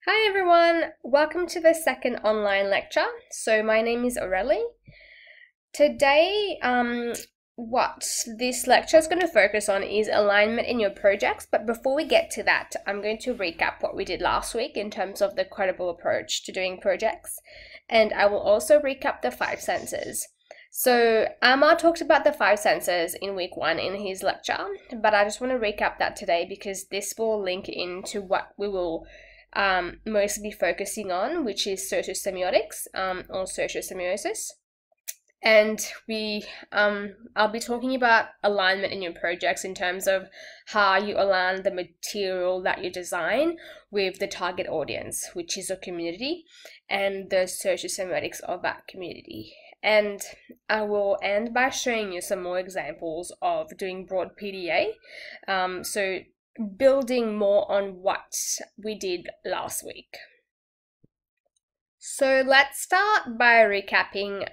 Hi everyone, welcome to the second online lecture. So my name is Aurelie. Today, what this lecture is going to focus on is alignment in your projects, but before we get to that, I'm going to recap what we did last week in terms of the credible approach to doing projects, and I will also recap the 5 senses. So Amar talked about the 5 senses in week 1 in his lecture, but I just want to recap that today because this will link into what we will mostly be focusing on, which is socio-semiotics or socio-semiosis. And I'll be talking about alignment in your projects in terms of how you align the material that you design with the target audience, which is a community, and the socio-semiotics of that community. And I will end by showing you some more examples of doing broad PDA. So building more on what we did last week. So let's start by recapping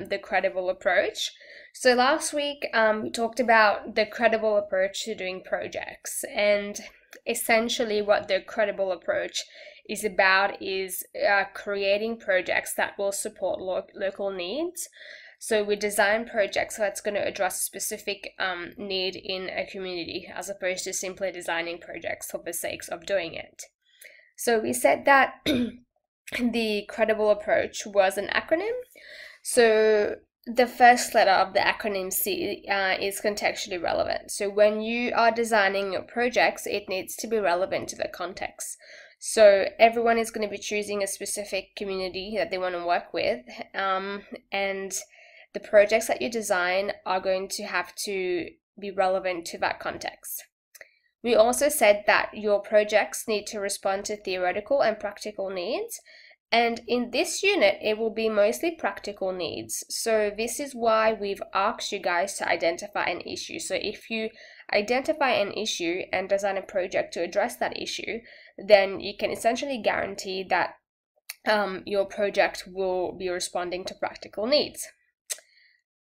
the credible approach. So last week we talked about the credible approach to doing projects, and essentially what the credible approach is about is creating projects that will support local needs. So we design projects that's going to address a specific need in a community, as opposed to simply designing projects for the sake of doing it. So we said that the credible approach was an acronym. So the first letter of the acronym C is contextually relevant. So when you are designing your projects, it needs to be relevant to the context. So everyone is going to be choosing a specific community that they want to work with, and the projects that you design are going to have to be relevant to that context. We also said that your projects need to respond to theoretical and practical needs, and in this unit it will be mostly practical needs. So this is why we've asked you guys to identify an issue. So if you identify an issue and design a project to address that issue, then you can essentially guarantee that your project will be responding to practical needs.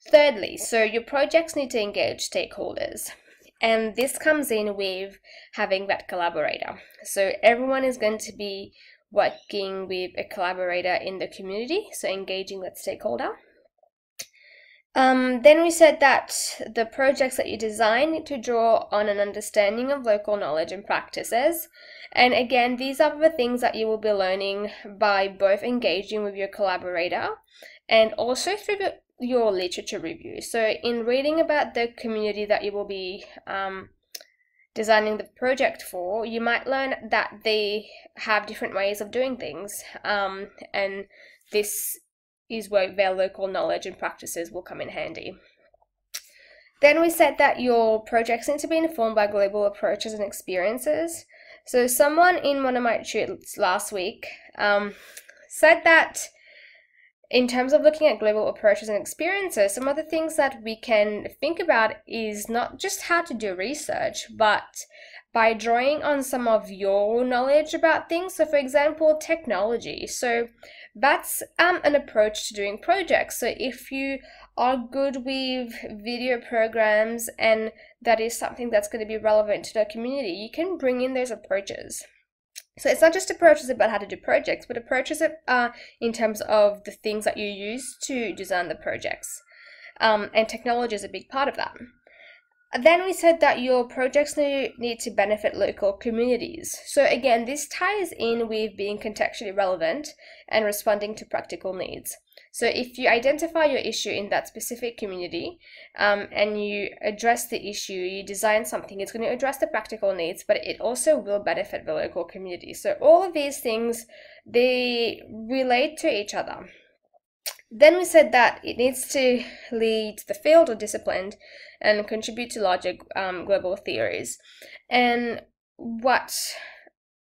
Thirdly, so your projects need to engage stakeholders, and this comes in with having that collaborator. So everyone is going to be working with a collaborator in the community, so engaging that stakeholder. Then we said that the projects that you design need to draw on an understanding of local knowledge and practices. And again, these are the things that you will be learning by both engaging with your collaborator and also through your literature review. So in reading about the community that you will be designing the project for, you might learn that they have different ways of doing things, and this is where their local knowledge and practices will come in handy. Then we said that your projects need to be informed by global approaches and experiences. So someone in one of my tutors last week said that in terms of looking at global approaches and experiences, some of the things that we can think about is not just how to do research, but by drawing on some of your knowledge about things. So for example, technology. So that's an approach to doing projects. So if you are good with video programs and that is something that's going to be relevant to the community, you can bring in those approaches. So it's not just approaches about how to do projects, but approaches in terms of the things that you use to design the projects. And technology is a big part of that. Then we said that your projects need to benefit local communities. So again, this ties in with being contextually relevant and responding to practical needs. So if you identify your issue in that specific community and you address the issue, you design something, it's going to address the practical needs, but it also will benefit the local community. So all of these things, they relate to each other. Then we said that it needs to lead the field or discipline and contribute to larger global theories. And what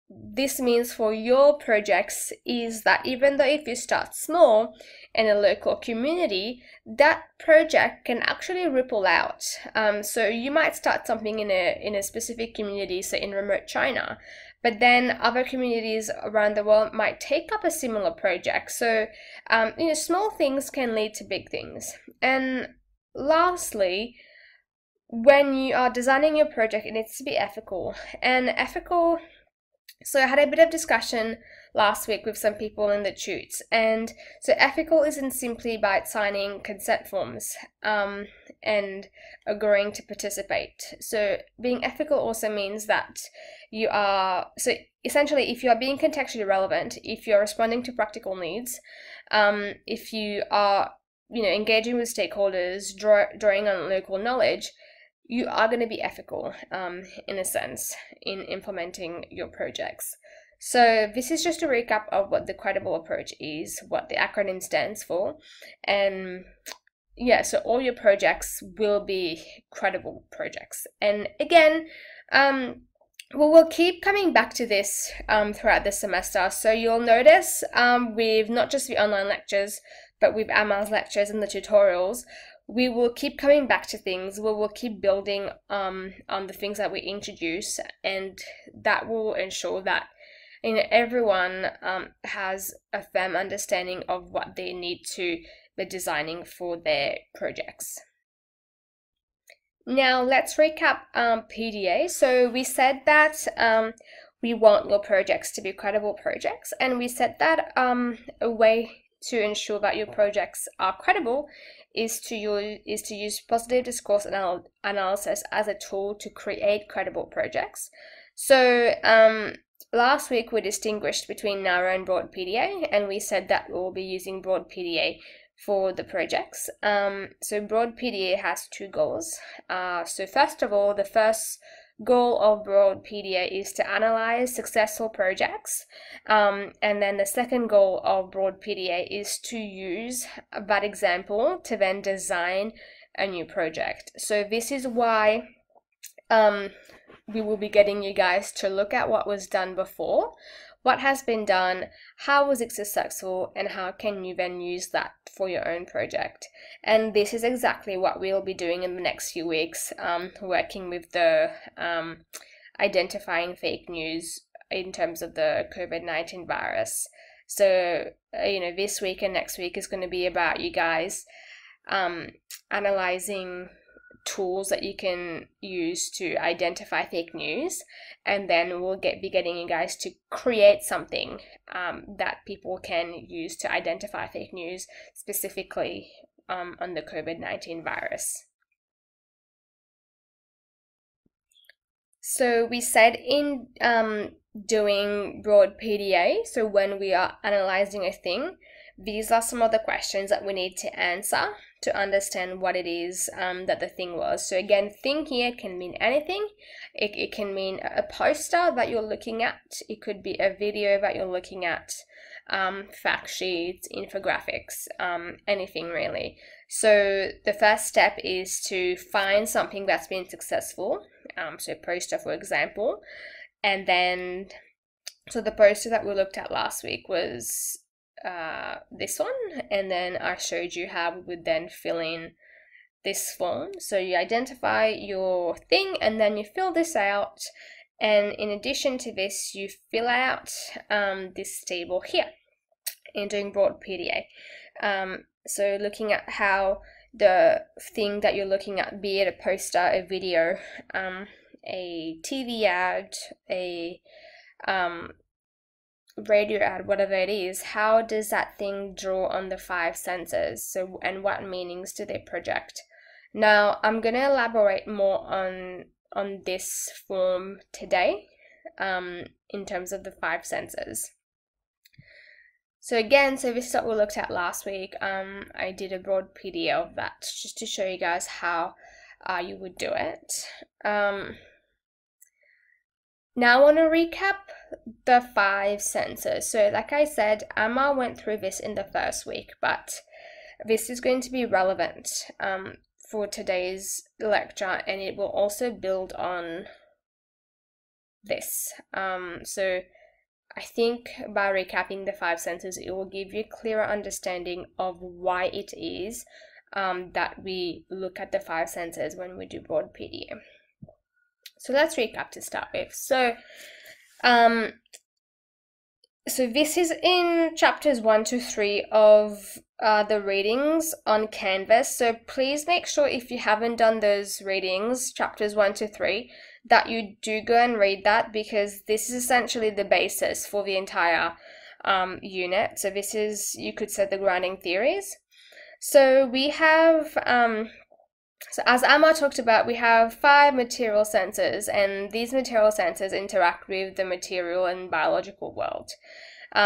this means for your projects is that even though if you start small in a local community, that project can actually ripple out. So you might start something in a specific community, say in remote China, but then other communities around the world might take up a similar project. So small things can lead to big things. And lastly, when you are designing your project, it needs to be ethical. And ethical So I had a bit of discussion last week with some people in the tutes, and so ethical isn't simply about signing consent forms and agreeing to participate. So being ethical also means that you are, so essentially if you are being contextually relevant, if you're responding to practical needs, if you are engaging with stakeholders, drawing on local knowledge, you are going to be ethical in a sense in implementing your projects. So this is just a recap of what the credible approach is, what the acronym stands for, and yeah, so all your projects will be credible projects. And again, we'll keep coming back to this throughout the semester. So you'll notice with not just the online lectures, but with Amal's lectures and the tutorials, we will keep coming back to things. We will keep building on the things that we introduce, and that will ensure that everyone has a firm understanding of what they need to be designing for their projects. Now let's recap PDA. So we said that we want your projects to be credible projects, and we said that a way to ensure that your projects are credible is to use positive discourse analysis as a tool to create credible projects. So last week we distinguished between narrow and broad PDA, and we said that we'll be using broad PDA for the projects. So broad PDA has two goals. So first of all, the first goal of broad PDA is to analyze successful projects, and then the second goal of broad PDA is to use that example to then design a new project. So this is why we will be getting you guys to look at what was done before, what has been done, how was it successful, and how can you then use that for your own project. And this is exactly what we'll be doing in the next few weeks, working with the identifying fake news in terms of the COVID-19 virus. So, this week and next week is going to be about you guys analyzing tools that you can use to identify fake news, and then we'll be getting you guys to create something that people can use to identify fake news, specifically on the COVID-19 virus. So we said in doing broad PDA, so when we are analyzing a thing, these are some of the questions that we need to answer to understand what it is that the thing was. So again, thing here can mean anything. It can mean a poster that you're looking at. It could be a video that you're looking at, fact sheets, infographics, anything really. So the first step is to find something that's been successful. So a poster, for example. And then, so the poster that we looked at last week was this one, and then I showed you how we would then fill in this form. So you identify your thing and then you fill this out, and in addition to this you fill out this table here in doing broad PDA. So looking at how the thing that you're looking at, be it a poster, a video, a TV ad, a radio ad, whatever it is, how does that thing draw on the five senses? So, and what meanings do they project? Now, I'm going to elaborate more on this form today in terms of the five senses. So again, so this is what we looked at last week. I did a broad PDA of that just to show you guys how you would do it. Now I want to recap the five senses. So like I said, Emma went through this in the first week, but this is going to be relevant for today's lecture, and it will also build on this. So I think by recapping the five senses, it will give you a clearer understanding of why it is that we look at the five senses when we do broad PDA. So let's recap to start with. So this is in chapters 1 to 3 of the readings on Canvas. So please make sure, if you haven't done those readings, chapters 1 to 3, that you do go and read that, because this is essentially the basis for the entire unit. So this is, you could say, the grounding theories. So we have, so as Amma talked about, we have 5 material senses, and these material senses interact with the material and biological world.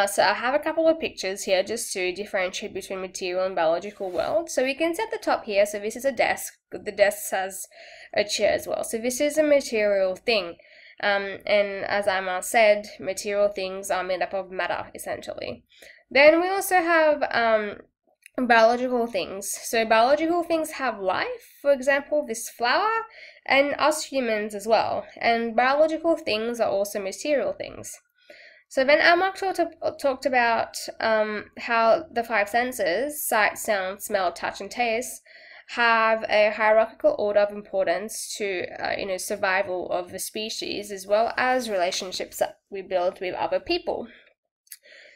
So I have a couple of pictures here just to differentiate between material and biological world. So we can see at the top here, so this is a desk. The desk has a chair as well. So this is a material thing. And as Amma said, material things are made up of matter, essentially. Then we also have biological things. So biological things have life, for example, this flower, and us humans as well. And biological things are also material things. So then Almark talked about how the 5 senses, sight, sound, smell, touch, and taste, have a hierarchical order of importance to survival of the species, as well as relationships that we build with other people.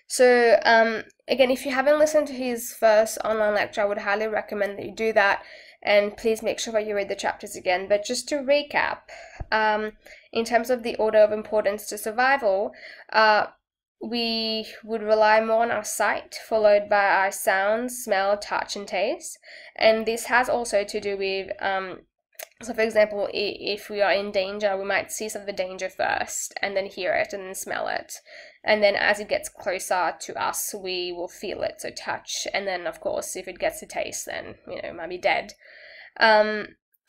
So again, if you haven't listened to his first online lecture, I would highly recommend that you do that, and please make sure that you read the chapters again. But just to recap, in terms of the order of importance to survival, we would rely more on our sight, followed by our sound, smell, touch, and taste. And this has also to do with, so for example, if we are in danger, we might see some of the danger first, and then hear it, and then smell it. And then as it gets closer to us, we will feel it, so touch. And then, of course, if it gets to taste, then, it might be dead.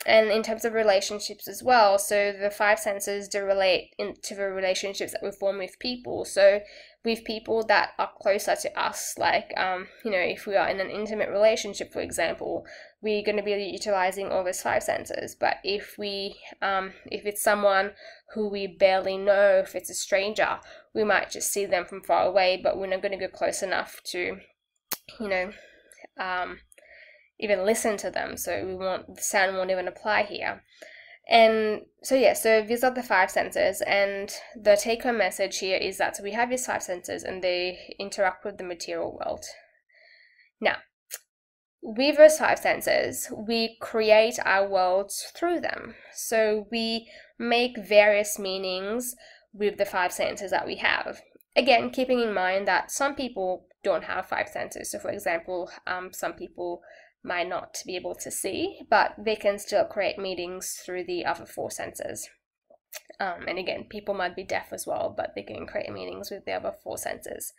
And in terms of relationships as well, so the 5 senses do relate to the relationships that we form with people. So with people that are closer to us, like, if we are in an intimate relationship, for example, we're going to be utilizing all those 5 senses. But if it's someone who we barely know, if it's a stranger, we might just see them from far away, but we're not going to go close enough to, even listen to them, so the sound won't even apply here. And so yeah, so these are the 5 senses, and the take-home message here is that we have these 5 senses and they interact with the material world. Now, with those 5 senses, we create our worlds through them. So we make various meanings with the 5 senses that we have. Again, keeping in mind that some people don't have 5 senses. So for example, some people might not be able to see, but they can still create meanings through the other 4 senses. And again, people might be deaf as well, but they can create meanings with the other 4 senses.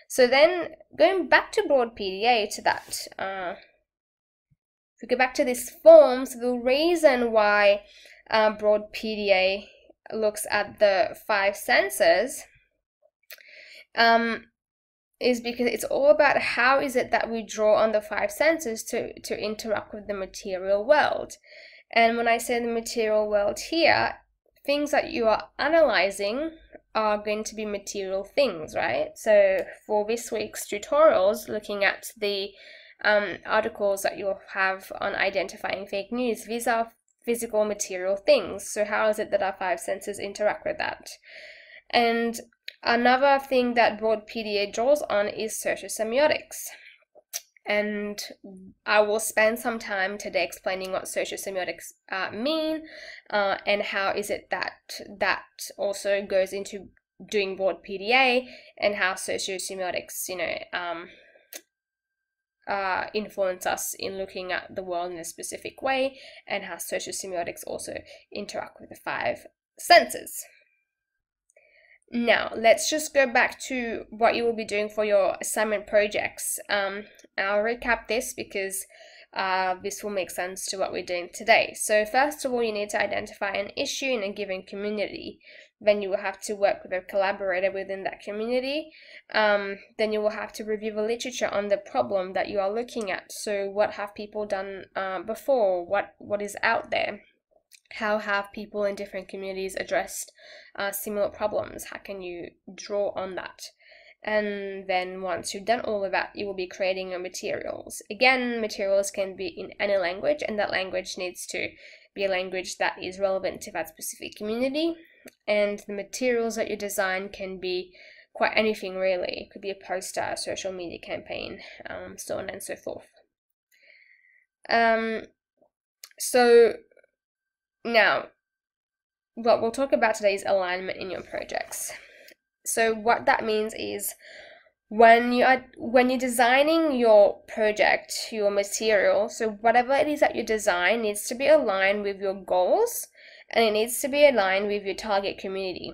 So then, going back to broad PDA, to that, if we go back to this form, so the reason why broad PDA looks at the 5 senses is because it's all about how is it that we draw on the 5 senses to interact with the material world. And when I say the material world here, things that you are analyzing are going to be material things, right? So for this week's tutorials, looking at the articles that you'll have on identifying fake news, these are physical material things. So how is it that our 5 senses interact with that? And another thing that broad PDA draws on is socio-semiotics. And I will spend some time today explaining what socio-semiotics mean, and how is it that also goes into doing broad PDA, and how socio-semiotics, influence us in looking at the world in a specific way, and how socio-semiotics also interact with the 5 senses. Now, let's just go back to what you will be doing for your assignment projects. I'll recap this because this will make sense to what we're doing today. So first of all, you need to identify an issue in a given community. Then you will have to work with a collaborator within that community. Then you will have to review the literature on the problem that you are looking at. So what have people done before? What is out there? How have people in different communities addressed similar problems? How can you draw on that? And then once you've done all of that, you will be creating your materials. Again, materials can be in any language, and that language needs to be a language that is relevant to that specific community. And the materials that you design can be quite anything really. It could be a poster, a social media campaign, so on and so forth. So now, what we'll talk about today is alignment in your projects. So what that means is when you're designing your project, your material, so whatever it is that you design needs to be aligned with your goals, and it needs to be aligned with your target community,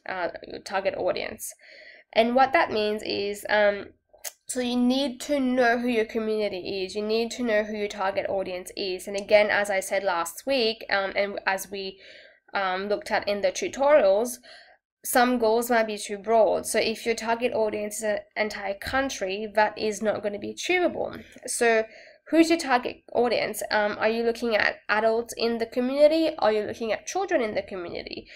your target audience. And what that means is, so you need to know who your community is. You need to know who your target audience is. And again, as I said last week, and as we looked at in the tutorials, some goals might be too broad. So if your target audience is an entire country, that is not going to be achievable. So who's your target audience? Are you looking at adults in the community? Are you looking at children in the community?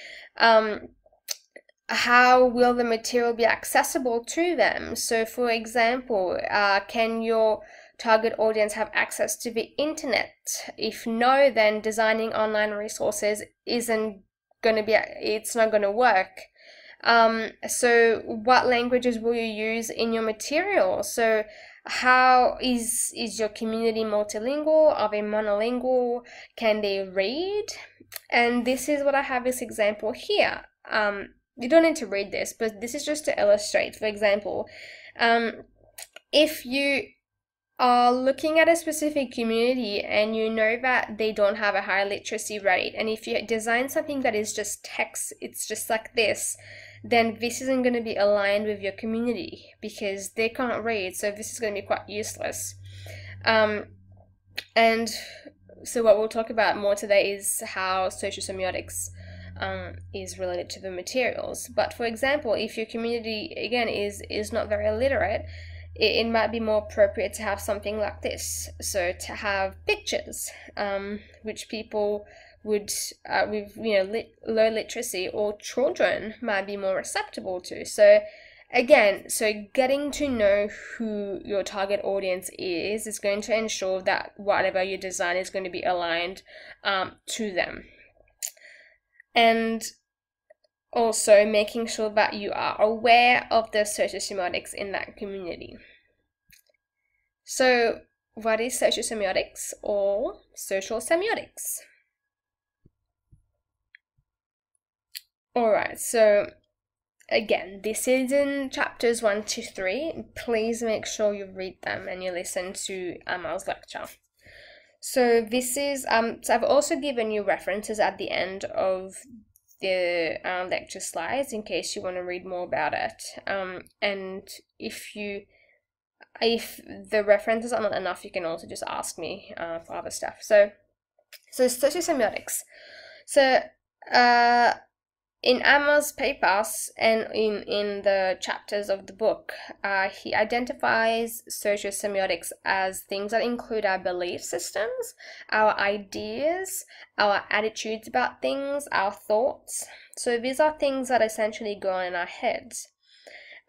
How will the material be accessible to them? So for example, can your target audience have access to the internet? If no, then designing online resources it's not going to work. So what languages will you use in your material? So how is your community multilingual? Are they monolingual? Can they read? And this is what I have this example here. You don't need to read this, but this is just to illustrate. For example, if you are looking at a specific community and you know that they don't have a high literacy rate, and if you design something that is just text, it's just like this, then this isn't going to be aligned with your community because they can't read, so this is going to be quite useless. And so what we'll talk about more today is how socio-semiotics is related to the materials. But for example, if your community again is not very literate, it might be more appropriate to have something like this. So to have pictures, which people would with low literacy or children might be more receptible to. So again, so getting to know who your target audience is going to ensure that whatever you design is going to be aligned to them. And also making sure that you are aware of the socio-semiotics in that community. So what is socio-semiotics or social semiotics? Alright, so again, this is in chapters 1 to 3. Please make sure you read them and you listen to Amal's lecture. So this is, so I've also given you references at the end of the lecture slides in case you want to read more about it. And if the references are not enough, you can also just ask me for other stuff. So socio-semiotics. So in Amal's papers and in the chapters of the book, he identifies socio-semiotics as things that include our belief systems, our ideas, our attitudes about things, our thoughts. So these are things that essentially go on in our heads.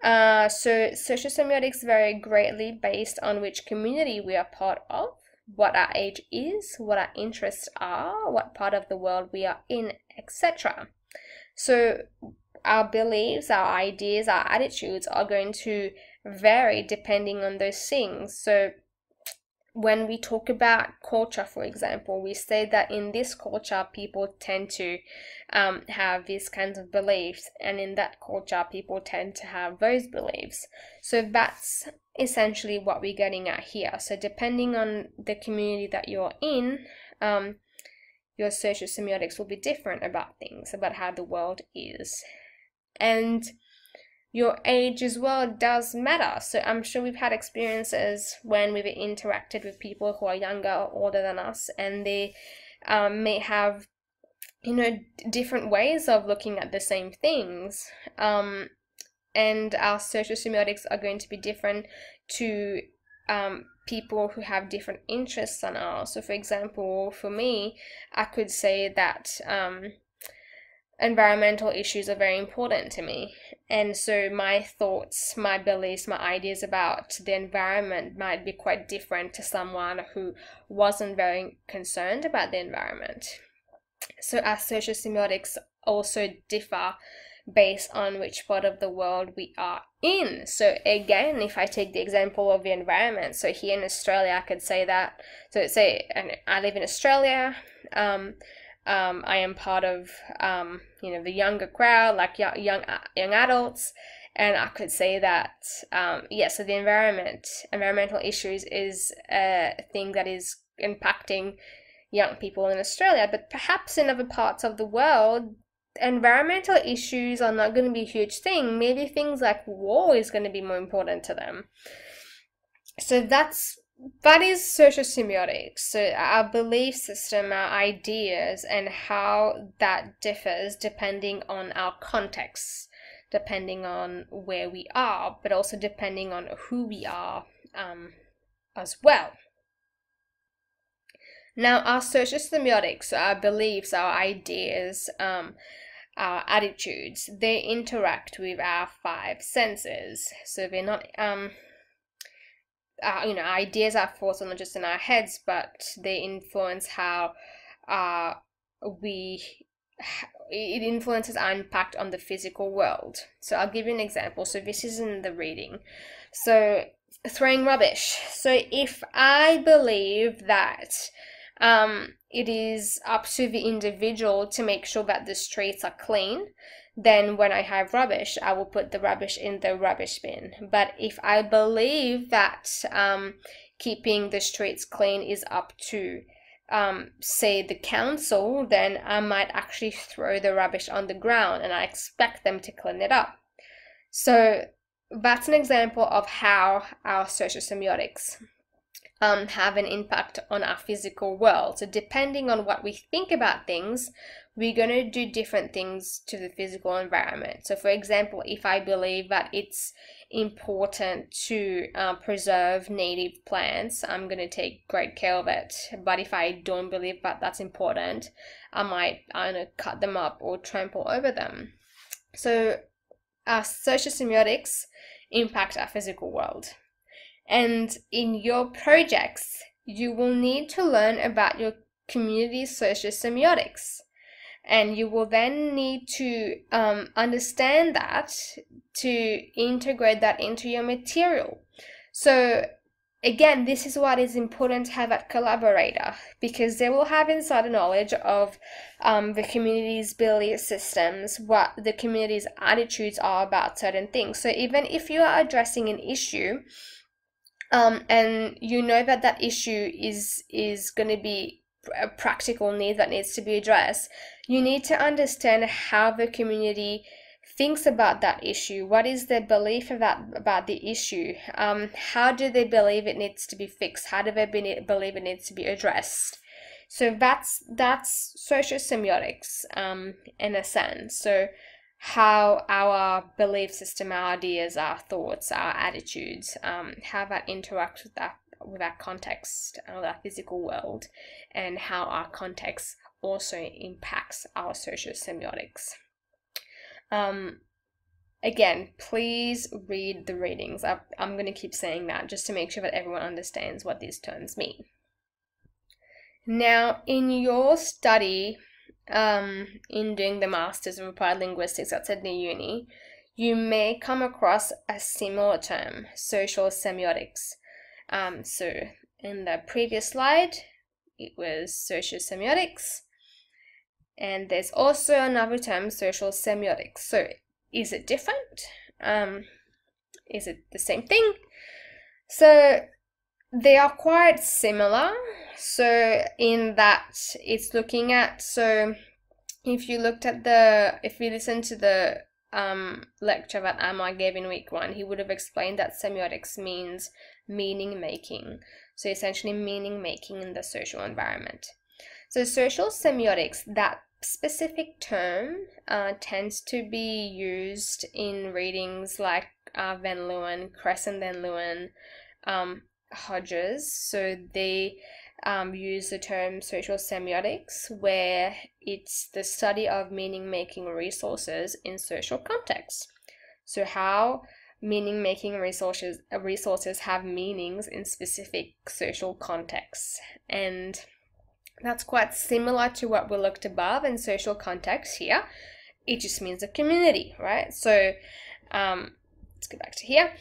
So socio-semiotics vary greatly based on which community we are part of, what our age is, what our interests are, what part of the world we are in, etc. So our beliefs, our ideas, our attitudes are going to vary depending on those things. So when we talk about culture, for example, we say that in this culture, people tend to have these kinds of beliefs, and in that culture, people tend to have those beliefs. So that's essentially what we're getting at here. So depending on the community that you're in, your socio-semiotics will be different about things, about how the world is. And your age as well does matter. So I'm sure we've had experiences when we've interacted with people who are younger or older than us, and they may have, different ways of looking at the same things. And our socio-semiotics are going to be different to people who have different interests than ours. So for example, for me, I could say that environmental issues are very important to me, and so my thoughts, my beliefs, my ideas about the environment might be quite different to someone who wasn't very concerned about the environment. So our socio-semiotics also differ based on which part of the world we are in. So again, if I take the example of the environment, so here in Australia, I could say that, so say I live in Australia, I am part of, the younger crowd, like young adults, and I could say that, so the environmental issues is a thing that is impacting young people in Australia, but perhaps in other parts of the world, environmental issues are not going to be a huge thing. Maybe things like war is going to be more important to them. So that is socio-semiotics. So our belief system, our ideas, and how that differs depending on our context, depending on where we are, but also depending on who we are as well. Now, our socio-semiotics, our beliefs, our ideas, our attitudes, they interact with our five senses. So they're not, ideas are thoughts are not just in our heads, but they influence how it influences our impact on the physical world. So I'll give you an example. So this is in the reading. So throwing rubbish. So if I believe that it is up to the individual to make sure that the streets are clean, then when I have rubbish, I will put the rubbish in the rubbish bin. But if I believe that keeping the streets clean is up to, say, the council, then I might actually throw the rubbish on the ground and I expect them to clean it up. So that's an example of how our socio-semiotics have an impact on our physical world. So depending on what we think about things, we're going to do different things to the physical environment. So for example, if I believe that it's important to preserve native plants, I'm going to take great care of it. But if I don't believe that that's important, I might cut them up or trample over them. So our socio-semiotics impact our physical world. And in your projects, you will need to learn about your community's socio-semiotics. And you will then need to understand that to integrate that into your material. So again, this is what is important to have that collaborator, because they will have insider knowledge of the community's belief systems, what the community's attitudes are about certain things. So even if you are addressing an issue, and you know that issue is going to be a practical need that needs to be addressed, you need to understand how the community thinks about that issue. What is their belief about the issue? How do they believe it needs to be fixed? How do they believe it needs to be addressed? So that's socio-semiotics in a sense. So how our belief system, our ideas, our thoughts, our attitudes, how that interacts with our context, our physical world, and how our context also impacts our socio-semiotics. Again, please read the readings. I'm going to keep saying that just to make sure that everyone understands what these terms mean. Now, in your study, in doing the Masters of Applied Linguistics at Sydney Uni, you may come across a similar term, socio-semiotics. So in the previous slide, it was socio-semiotics, and there's also another term, social semiotics. So is it different? Is it the same thing? So they are quite similar. So in that it's looking at, so if you listened to the lecture that Amar gave in week 1, he would have explained that semiotics means meaning making. So essentially meaning making in the social environment. So social semiotics, that specific term tends to be used in readings like Van Leeuwen, Crescent Van Leeuwen, Hodges. So they use the term social semiotics, where it's the study of meaning-making resources in social contexts. So how meaning-making resources have meanings in specific social contexts. And that's quite similar to what we looked above in social context here. It just means a community, right? So let's go back to here.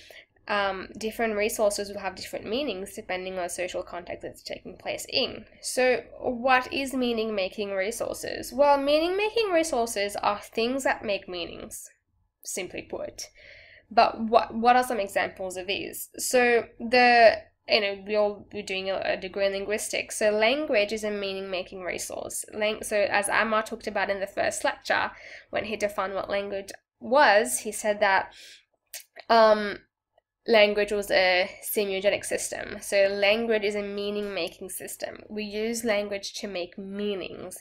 different resources will have different meanings depending on the social context that's taking place in. So what is meaning-making resources? Well, meaning-making resources are things that make meanings, simply put. But what are some examples of these? So we're doing a degree in linguistics. So language is a meaning-making resource. So as Amar talked about in the first lecture, when he defined what language was, he said that language was a semiotic system. So language is a meaning-making system. We use language to make meanings,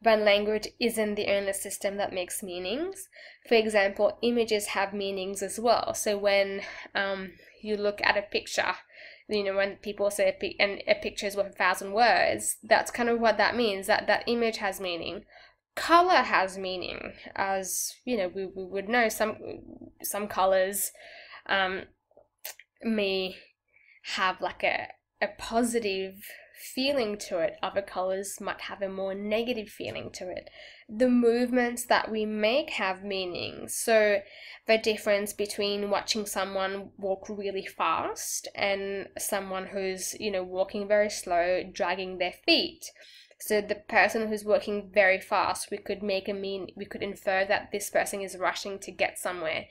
but language isn't the only system that makes meanings. For example, images have meanings as well. So when you look at a picture, when people say a picture is worth 1,000 words, that's kind of what that means, that image has meaning. Color has meaning, as we would know some colors may have like a positive feeling to it. Other colors might have a more negative feeling to it. The movements that we make have meaning. So the difference between watching someone walk really fast and someone who's walking very slow, dragging their feet. So the person who's walking very fast, we could infer that this person is rushing to get somewhere.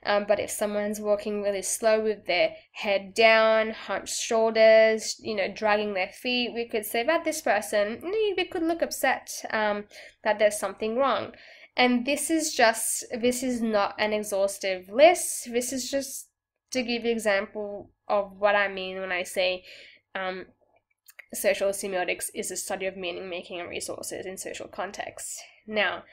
But if someone's walking really slow with their head down, hunched shoulders, dragging their feet, we could say about this person, we could look upset that there's something wrong. And this is not an exhaustive list. This is just to give you an example of what I mean when I say socio-semiotics is the study of meaning-making and resources in social contexts. Now,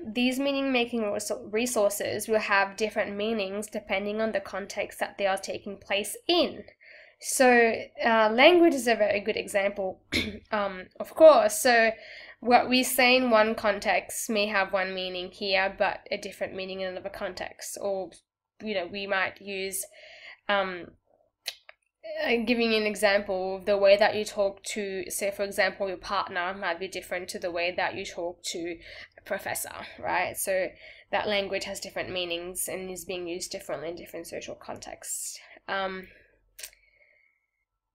these meaning-making resources will have different meanings depending on the context that they are taking place in. So language is a very good example, of course. So what we say in one context may have one meaning here, but a different meaning in another context. Or, we might use, giving you an example, the way that you talk to, say, for example, your partner might be different to the way that you talk to a professor, right? So that language has different meanings and is being used differently in different social contexts.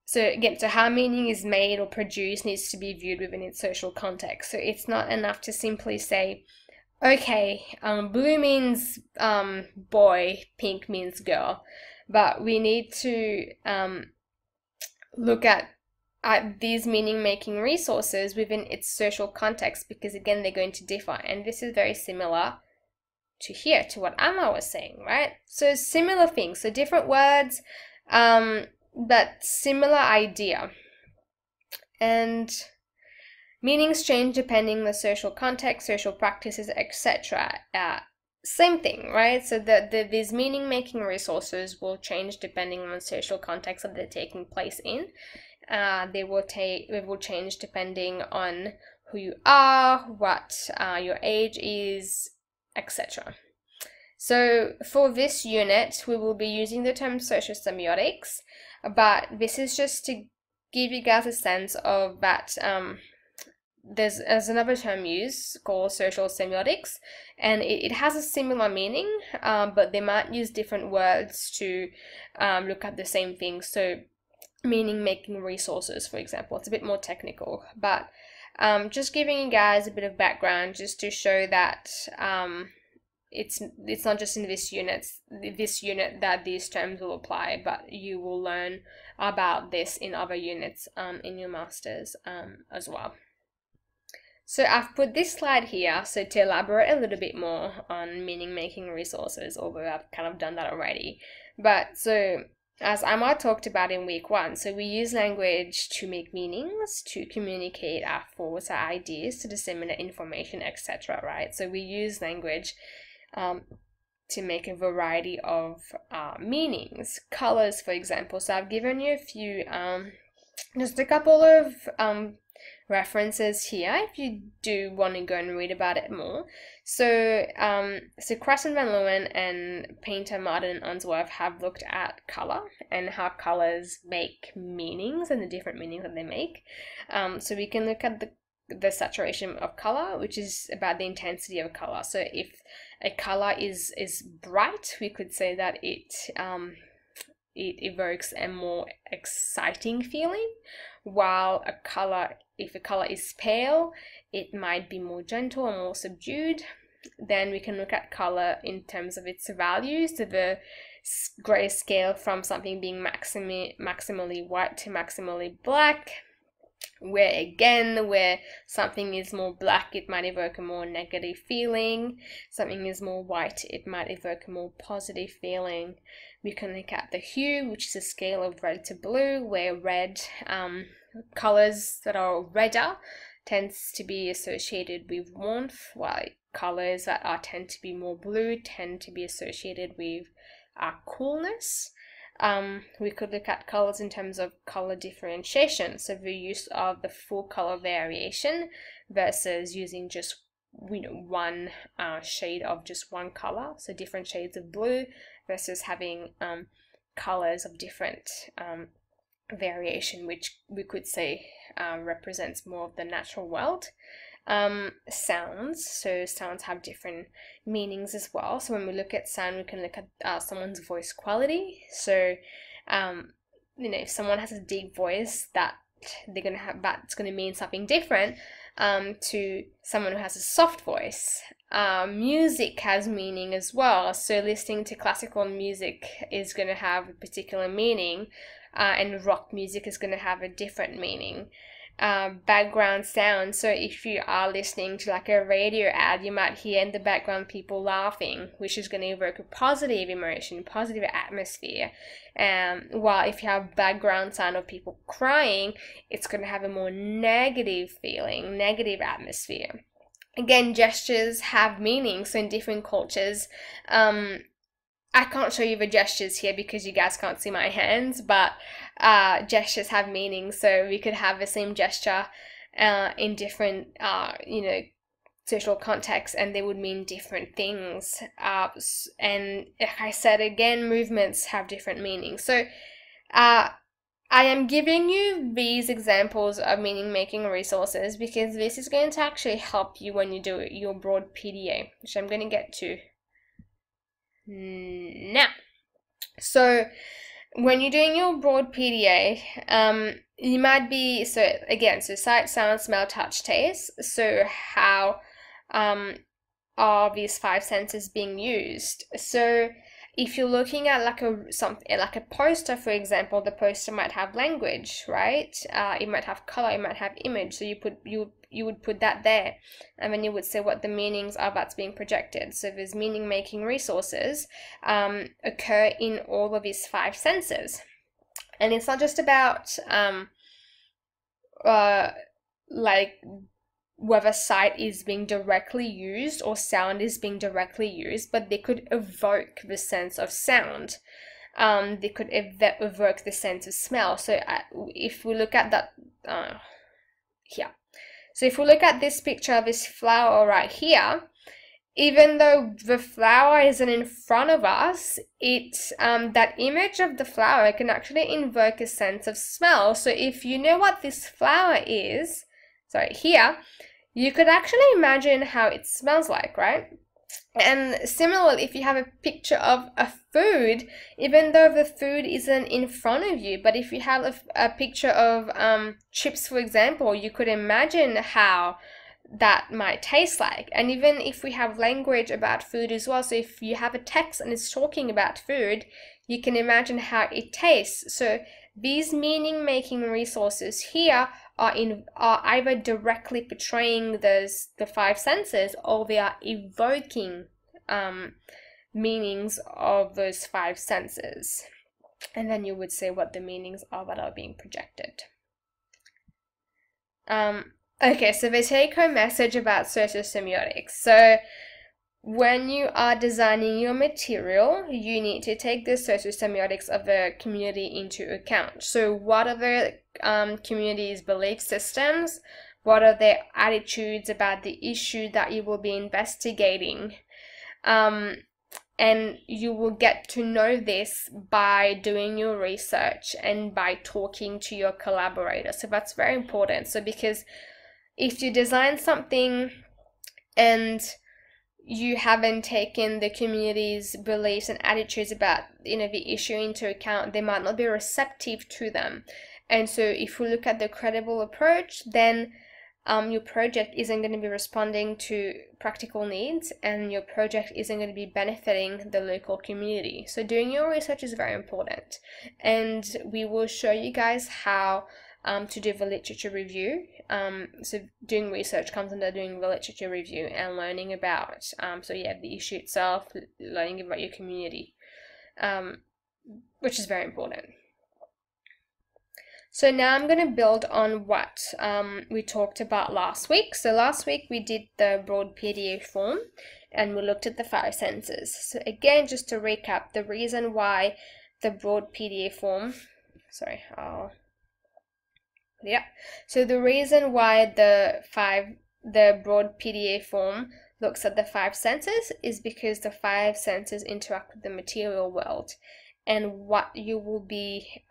So again, how meaning is made or produced needs to be viewed within its social context. So it's not enough to simply say, okay, blue means boy, pink means girl. But we need to look at these meaning-making resources within its social context, because again, they're going to differ. And this is very similar to what Amma was saying, right? So similar things, so different words, but similar idea. And meanings change depending on the social context, social practices, etc. Same thing, right? So these meaning-making resources will change depending on the social context that they're taking place in. They will change depending on who you are, what your age is, etc. So for this unit, we will be using the term socio-semiotics, but this is just to give you guys a sense of that there's another term used called socio-semiotics, and it has a similar meaning, but they might use different words to look at the same thing. So meaning-making resources, for example, it's a bit more technical, but just giving you guys a bit of background just to show that it's not just in this unit that these terms will apply, but you will learn about this in other units in your masters as well. So I've put this slide here so to elaborate a little bit more on meaning-making resources, although I've kind of done that already. But so as Amma talked about in week 1, so we use language to make meanings, to communicate our thoughts, our ideas, to disseminate information, etc. Right? So we use language to make a variety of meanings. Colors, for example. So I've given you a few, just a couple of references here if you do want to go and read about it more. So Krasson Van Leeuwen and Painter, Martin and Unsworth have looked at color and how colors make meanings and the different meanings that they make. So we can look at the saturation of color, which is about the intensity of color. So if a color is bright, we could say that it it evokes a more exciting feeling, while a color, if a color is pale, it might be more gentle and more subdued. Then we can look at color in terms of its values, so the gray scale from something being maximally white to maximally black, where something is more black, it might evoke a more negative feeling. Something is more white, it might evoke a more positive feeling. We can look at the hue, which is a scale of red to blue, where red, colors that are redder tends to be associated with warmth, while colors that tend to be more blue tend to be associated with coolness. We could look at colors in terms of color differentiation, so the use of the full color variation versus using just one shade of just one color, so different shades of blue versus having colors of different variation, which we could say represents more of the natural world. Sounds, so sounds have different meanings as well. So when we look at sound, we can look at someone's voice quality. So if someone has a deep voice, that they're gonna have, that's gonna mean something different to someone who has a soft voice. Music has meaning as well, so listening to classical music is going to have a particular meaning, and rock music is going to have a different meaning. Background sound, so if you are listening to like a radio ad, you might hear in the background people laughing, which is going to evoke a positive emotion, positive atmosphere. While if you have background sound of people crying, it's going to have a more negative feeling, negative atmosphere. Again, gestures have meaning, so in different cultures, I can't show you the gestures here because you guys can't see my hands, but gestures have meaning, so we could have the same gesture in different, social contexts, and they would mean different things. And like I said, again, movements have different meanings. So I am giving you these examples of meaning-making resources because this is going to actually help you when you do your broad PDA, which I'm going to get to now. So when you're doing your broad PDA, you might be, so sight, sound, smell, touch, taste. So how are these five senses being used? So if you're looking at like a poster, for example, the poster might have language, right? It might have color, it might have image. So you would put that there, and then you would say what the meanings are that's being projected. So there's meaning-making resources occur in all of these five senses, and it's not just about like whether sight is being directly used or sound is being directly used, but they could evoke the sense of sound. They could evoke the sense of smell. So if we look at that here, so if we look at this picture of this flower right here, even though the flower isn't in front of us, that image of the flower can actually invoke a sense of smell. So if you know what this flower is, here, you could actually imagine how it smells like, right? And similarly, if you have a picture of a food, even though the food isn't in front of you, but if you have a picture of chips, for example, you could imagine how that might taste like. And even if we have language about food as well, so if you have a text and it's talking about food, you can imagine how it tastes. So these meaning-making resources here are either directly portraying the five senses, or they are evoking meanings of those five senses. And then you would say what the meanings are that are being projected. Okay, so the take-home message about socio-semiotics. So when you are designing your material, you need to take the socio-semiotics of the community into account. So what are the community's belief systems? What are their attitudes about the issue that you will be investigating? And you will get to know this by doing your research and by talking to your collaborator. So that's very important. So because if you design something and you haven't taken the community's beliefs and attitudes about, the issue into account, they might not be receptive to them. And so if we look at the credible approach, then your project isn't going to be responding to practical needs, and your project isn't going to be benefiting the local community. So doing your research is very important, and we will show you guys how to do the literature review. So doing research comes under doing the literature review and learning about, the issue itself, learning about your community, which is very important. So now I'm going to build on what we talked about last week. So last week we did the broad PDA form and we looked at the 5 senses. So again, just to recap, the reason why the broad PDA form, so the reason why the broad PDA form looks at the 5 senses is because the 5 senses interact with the material world. And what you will be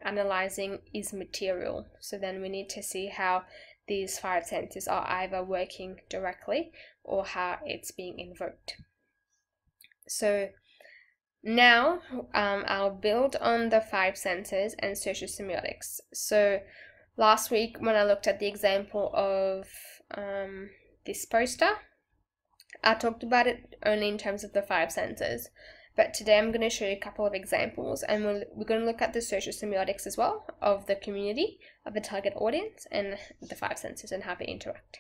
analyzing is material. So then we need to see how these 5 senses are either working directly or how it's being invoked. So now I'll build on the 5 senses and socio-semiotics. So last week when I looked at the example of this poster, I talked about it only in terms of the 5 senses. But today I'm going to show you a couple of examples, and we're going to look at the socio-semiotics as well of the community, of the target audience, and the 5 senses and how they interact.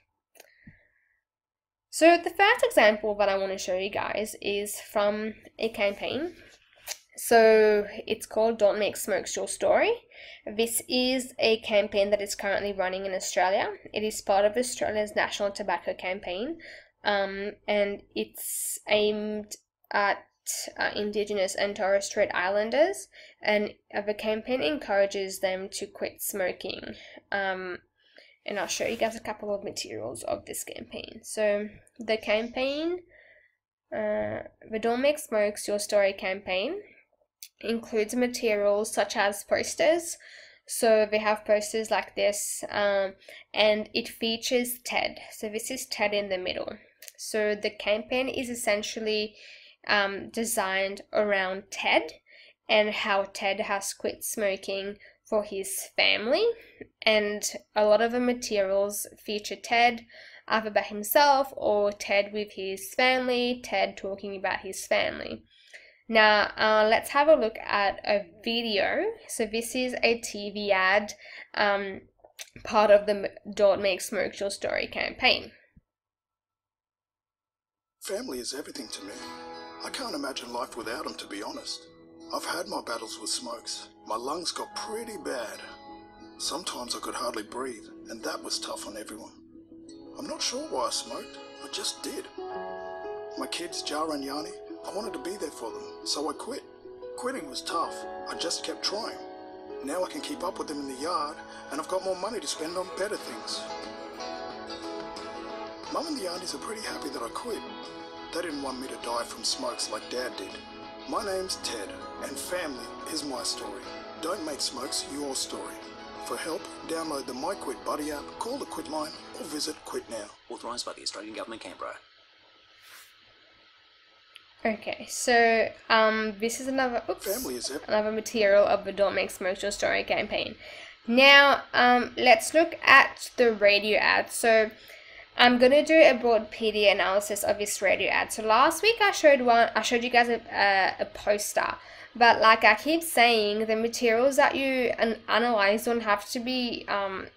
So the first example that I want to show you guys is from a campaign. So it's called Don't Make Smokes Your Story. This is a campaign that is currently running in Australia. It is part of Australia's National Tobacco Campaign, and it's aimed at Indigenous and Torres Strait Islanders, and the campaign encourages them to quit smoking. And I'll show you guys a couple of materials of this campaign. So the campaign, the Don't Make Smokes Your Story campaign, includes materials such as posters. So they have posters like this, and it features TED. So this is TED in the middle. So the campaign is essentially designed around TED and how TED has quit smoking for his family, and a lot of the materials feature TED either by himself or TED with his family, TED talking about his family. Now let's have a look at a video. So this is a TV ad, part of the Don't Make Smokes Your Story campaign. Family is everything to me. I can't imagine life without them, to be honest. I've had my battles with smokes. My lungs got pretty bad. Sometimes I could hardly breathe, and that was tough on everyone. I'm not sure why I smoked, I just did. My kids, Jara and Yanni, I wanted to be there for them, so I quit. Quitting was tough, I just kept trying. Now I can keep up with them in the yard, and I've got more money to spend on better things. Mum and the aunties are pretty happy that I quit. They didn't want me to die from smokes like Dad did. My name's Ted, and family is my story. Don't make smokes your story. For help, download the My Quit Buddy app, call the Quit line, or visit Quit Now. Authorised by the Australian Government, Canberra. Okay, so this is another material of the Don't Make Smokes Your Story campaign. Now let's look at the radio ad. So I'm gonna do a broad PD analysis of this radio ad. So last week I showed you guys a poster, but like I keep saying, the materials that you analyze don't have to be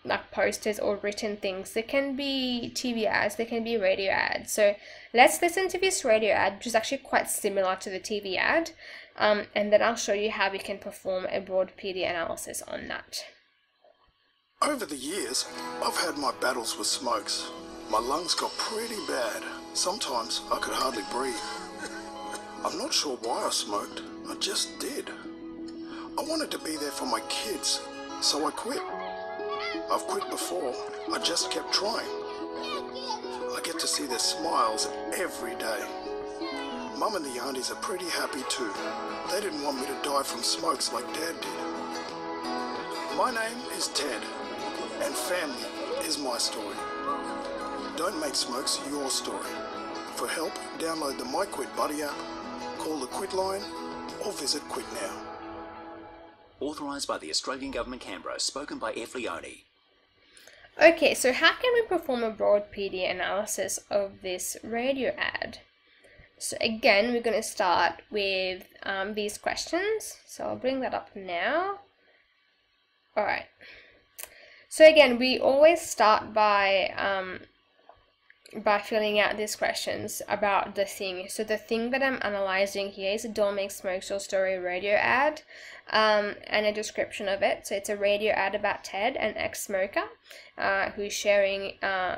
like posters or written things. They can be TV ads, they can be radio ads. So let's listen to this radio ad, which is actually quite similar to the TV ad, and then I'll show you how we can perform a broad PD analysis on that. Over the years, I've had my battles with smokes. My lungs got pretty bad. Sometimes I could hardly breathe. I'm not sure why I smoked, I just did. I wanted to be there for my kids, so I quit. I've quit before, I just kept trying. I get to see their smiles every day. Mum and the aunties are pretty happy too. They didn't want me to die from smokes like Dad did. My name is Ted, and family is my story. Don't make smokes your story. For help, download the My Quit Buddy app, call the Quit line, or visit Quit Now. Authorised by the Australian Government, Canberra, spoken by Aurelie. Okay, so how can we perform a broad PD analysis of this radio ad? So again, we're going to start with these questions. So I'll bring that up now. Alright. So again, we always start by filling out these questions about the thing. So the thing that I'm analyzing here is a Don't Make Smokes Your Story radio ad and a description of it. So it's a radio ad about Ted, an ex-smoker who's sharing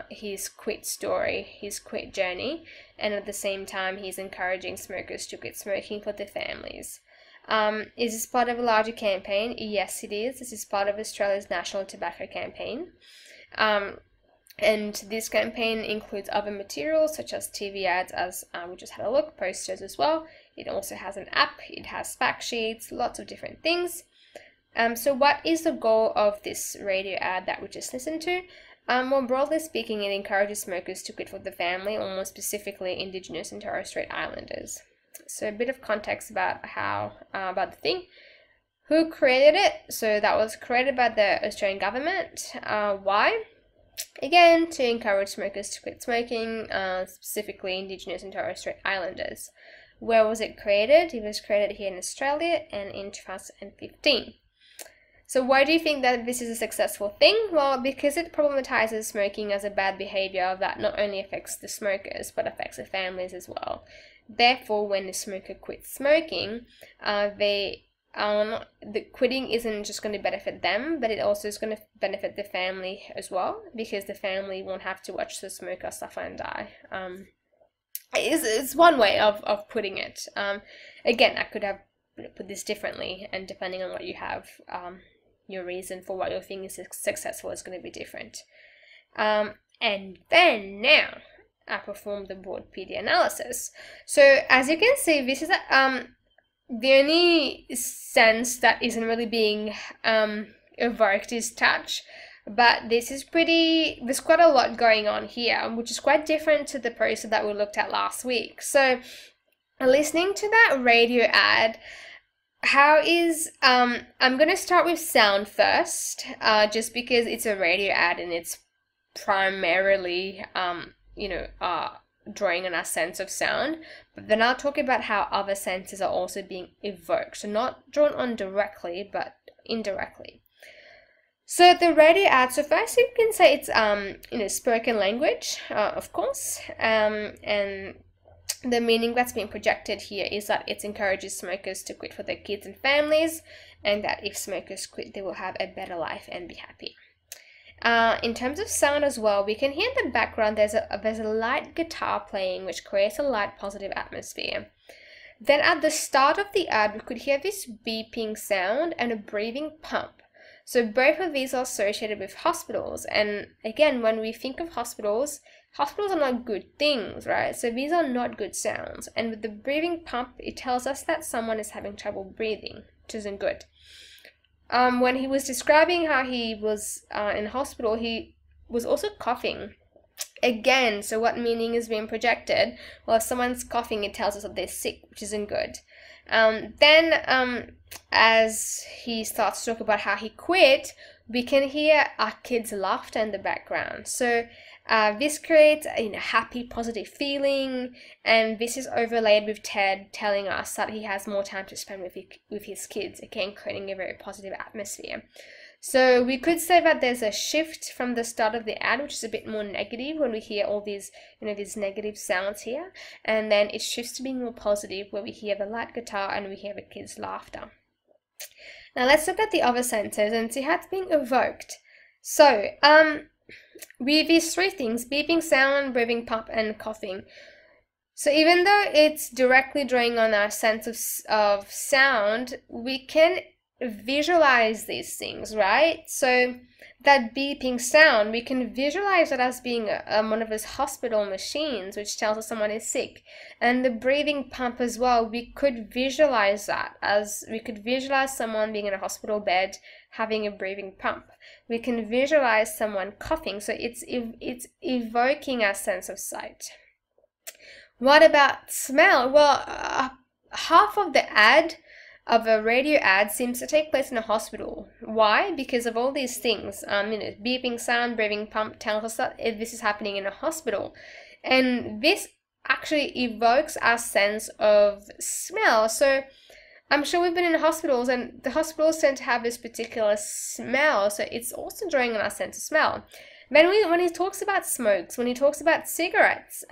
his quit story, his quit journey, and at the same time he's encouraging smokers to quit smoking for their families. Is this part of a larger campaign? Yes, it is. This is part of Australia's National Tobacco Campaign. And this campaign includes other materials such as TV ads, as we just had a look, posters as well. It also has an app, it has fact sheets, lots of different things. So what is the goal of this radio ad that we just listened to? More broadly speaking, it encourages smokers to quit for the family, or more specifically Indigenous and Torres Strait Islanders. So a bit of context about about the thing. Who created it? So that was created by the Australian government. Why? Again, to encourage smokers to quit smoking, specifically Indigenous and Torres Strait Islanders. Where was it created? It was created here in Australia and in 2015. So why do you think that this is a successful thing? Well, because it problematizes smoking as a bad behavior that not only affects the smokers, but affects the families as well. Therefore, when the smoker quits smoking, the quitting isn't just going to benefit them, but it also is going to benefit the family as well, because the family won't have to watch the smoker suffer and die. It's one way of putting it. Again, I could have put this differently, and depending on what you have, your reason for what your thing is successful is going to be different. And then now I perform the broad PD analysis. So as you can see, this is the only sense that isn't really being evoked is touch, but there's quite a lot going on here, which is quite different to the poster that we looked at last week. So listening to that radio ad, I'm going to start with sound first, just because it's a radio ad and it's primarily, drawing on our sense of sound, but then I'll talk about how other senses are also being evoked, so not drawn on directly but indirectly. So the radio ad, so first you can say it's spoken language, of course, and the meaning that's being projected here is that it encourages smokers to quit for their kids and families, and that if smokers quit, they will have a better life and be happy. In terms of sound as well, we can hear in the background there's a light guitar playing, which creates a light positive atmosphere. Then at the start of the ad, we could hear this beeping sound and a breathing pump. So both of these are associated with hospitals, and again, when we think of hospitals are not good things, right? So these are not good sounds, and with the breathing pump, it tells us that someone is having trouble breathing, which isn't good. When he was describing how he was in hospital, he was also coughing. Again, so what meaning is being projected? Well, if someone's coughing, it tells us that they're sick, which isn't good. Then, as he starts to talk about how he quit, we can hear our kids' laughter in the background. So this creates a happy, positive feeling, and this is overlaid with Ted telling us that he has more time to spend with his kids, again creating a very positive atmosphere. So we could say that there's a shift from the start of the ad, which is a bit more negative when we hear all these, these negative sounds here, and then it shifts to being more positive where we hear the light guitar and we hear the kids' laughter. Now let's look at the other senses and see how it's being evoked. So, with these three things, beeping sound, breathing pump, and coughing. So even though it's directly drawing on our sense of sound, we can visualize these things, right? So that beeping sound, we can visualize it as being one of those hospital machines, which tells us someone is sick. And the breathing pump as well, we could visualize that as we could visualize someone being in a hospital bed having a breathing pump. We can visualize someone coughing, so it's evoking our sense of sight. What about smell? Well, half of the ad of a radio ad seems to take place in a hospital. Why? Because of all these things. Beeping sound, breathing pump tells us that this is happening in a hospital. And this actually evokes our sense of smell. So I'm sure we've been in hospitals, and the hospitals tend to have this particular smell, so it's also drawing on our sense of smell. Then when he talks about smokes, when he talks about cigarettes,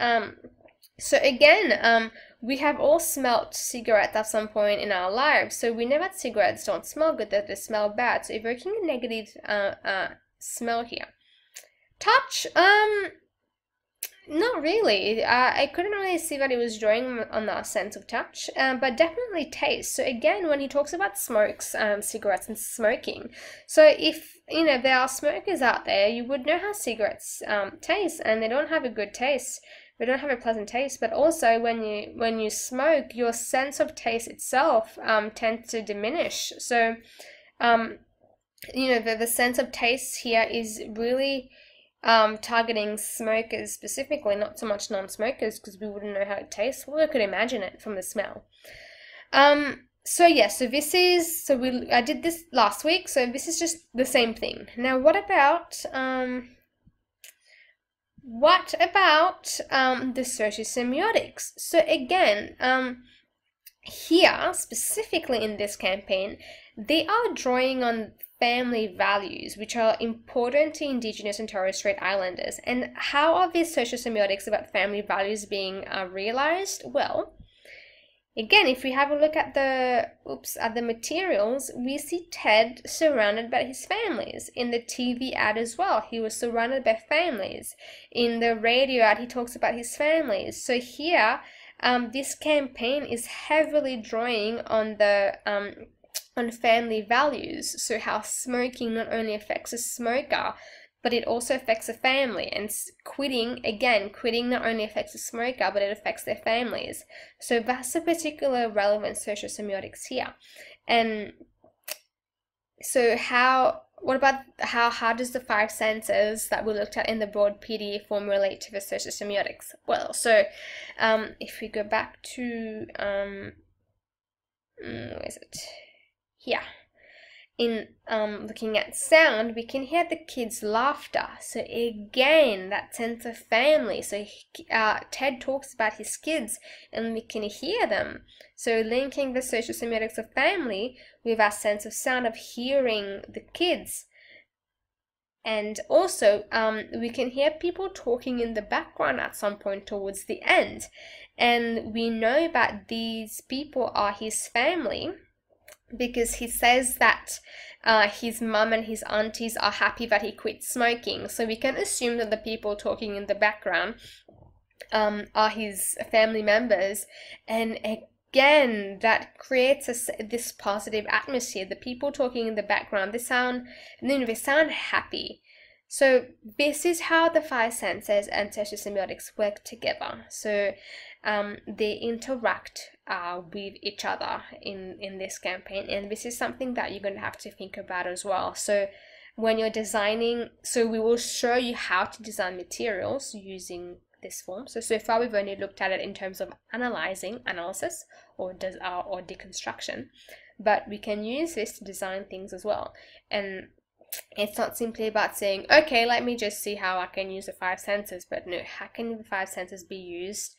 so again, we have all smelt cigarettes at some point in our lives. So we know that cigarettes don't smell good, that they smell bad. So evoking a negative smell here. Touch, not really. I couldn't really see that it was drawing on that sense of touch, but definitely taste. So again, when he talks about smokes, cigarettes and smoking, so if there are smokers out there, you would know how cigarettes taste, and they don't have a good taste. They don't have a pleasant taste. But also, when you smoke, your sense of taste itself tends to diminish. So, the sense of taste here is really targeting smokers specifically, not so much non-smokers, because we wouldn't know how it tastes. Well, we could imagine it from the smell. So I did this last week, so this is just the same thing. Now, what about the socio-semiotics? So again, here, specifically in this campaign, they are drawing on family values, which are important to Indigenous and Torres Strait Islanders. And how are these socio-semiotics about family values being realized? Well, again, if we have a look at the materials, we see Ted surrounded by his families. In the TV ad as well, he was surrounded by families. In the radio ad, he talks about his families. So here, this campaign is heavily drawing on the on family values. So how smoking not only affects a smoker, but it also affects a family. And quitting not only affects a smoker, but it affects their families. So that's a particular relevant socio-semiotics here. And so how does the 5 senses that we looked at in the broad PDF form relate to the socio-semiotics? Well, so if we go back to where is it? Here, in looking at sound, we can hear the kids' laughter. So again, that sense of family. So Ted talks about his kids, and we can hear them. So linking the socio-semiotics of family with our sense of sound of hearing the kids. And also, we can hear people talking in the background at some point towards the end. And we know that these people are his family, because he says that his mum and his aunties are happy that he quit smoking. So we can assume that the people talking in the background are his family members. And again, that creates this positive atmosphere. The people talking in the background, they sound happy. So this is how the 5 senses and socio-semiotics work together. So they interact with each other in this campaign, and this is something that you're going to have to think about as well. So when you're designing, so we will show you how to design materials using this form. So far we've only looked at it in terms of analysis or deconstruction, but we can use this to design things as well. And it's not simply about saying, okay, let me just see how I can use the 5 senses, but no, how can the 5 senses be used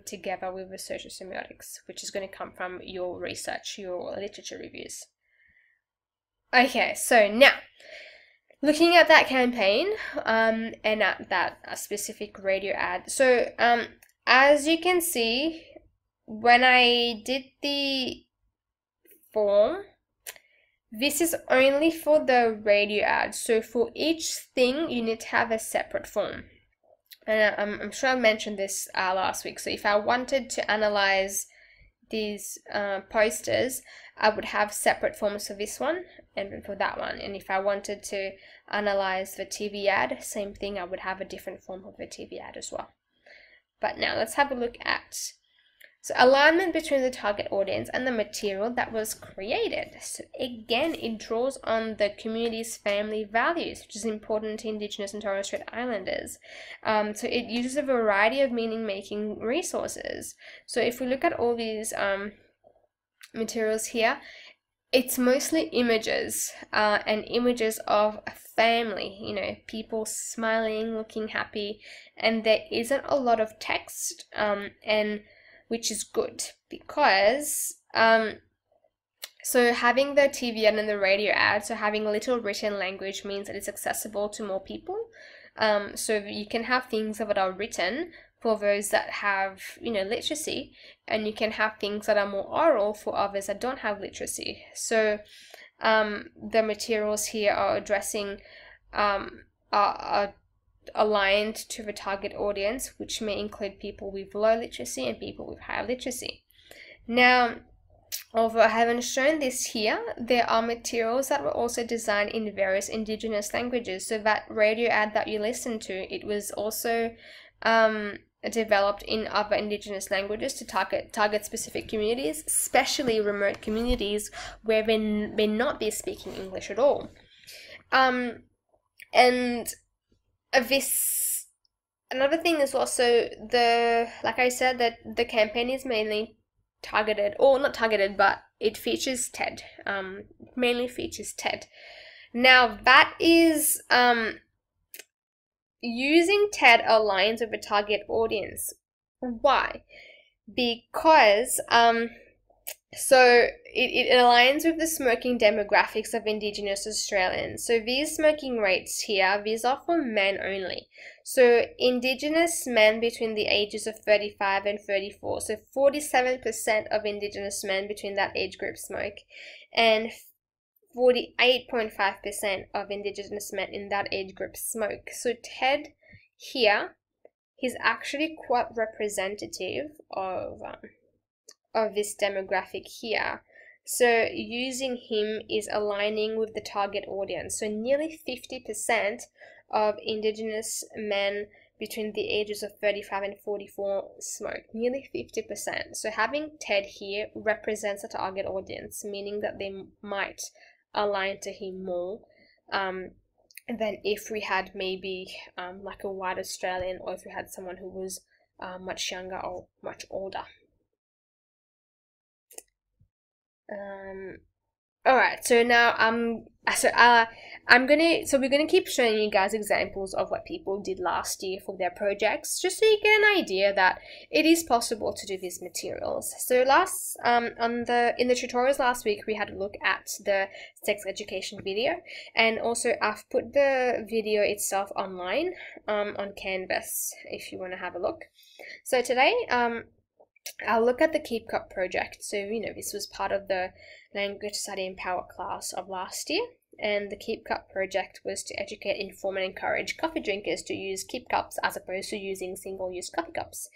together with the socio-semiotics, which is going to come from your research, your literature reviews. Okay, so now, looking at that campaign and at that specific radio ad. So as you can see, when I did the form, this is only for the radio ad. So for each thing, you need to have a separate form. And I'm sure I mentioned this last week. So if I wanted to analyze these posters, I would have separate forms for this one and for that one. And if I wanted to analyze the TV ad, same thing, I would have a different form of the TV ad as well. But now let's have a look at So alignment between the target audience and the material that was created. So again, it draws on the community's family values, which is important to Indigenous and Torres Strait Islanders. So it uses a variety of meaning-making resources. So if we look at all these materials here, it's mostly images and images of a family, you know, people smiling, looking happy, and there isn't a lot of text, and which is good because so having the TV ad and the radio ad, so having a little written language means that it's accessible to more people. So you can have things that are written for those that have, you know, literacy, and you can have things that are more oral for others that don't have literacy. So the materials here are addressing, are aligned to the target audience, which may include people with low literacy and people with higher literacy. Now, although I haven't shown this here, there are materials that were also designed in various Indigenous languages. So that radio ad that you listened to, it was also developed in other Indigenous languages to target specific communities, especially remote communities where they may not be speaking English at all. And this, another thing is also like I said, that the campaign is mainly targeted, or not targeted, but it features TED, mainly features TED. Now that is, using TED aligns with the target audience. Why? Because, so it aligns with the smoking demographics of Indigenous Australians. So these smoking rates here, these are for men only. So Indigenous men between the ages of 35 and 34. So 47% of Indigenous men between that age group smoke, and 48.5% of Indigenous men in that age group smoke. So TED here, he's actually quite representative of this demographic here. So using him is aligning with the target audience. So nearly 50% of Indigenous men between the ages of 35 and 44 smoke, nearly 50%. So having TED here represents a target audience, meaning that they might align to him more than if we had maybe like a white Australian, or if we had someone who was much younger or much older. All right, so now we're gonna keep showing you guys examples of what people did last year for their projects, just so you get an idea that it is possible to do these materials. So in the tutorials last week, we had a look at the sex education video, and also I've put the video itself online on Canvas if you want to have a look. So today I'll look at the Keep Cup project. So, you know, this was part of the Language Study and Power class of last year, and the Keep Cup project was to educate, inform and encourage coffee drinkers to use Keep Cups as opposed to using single-use coffee cups.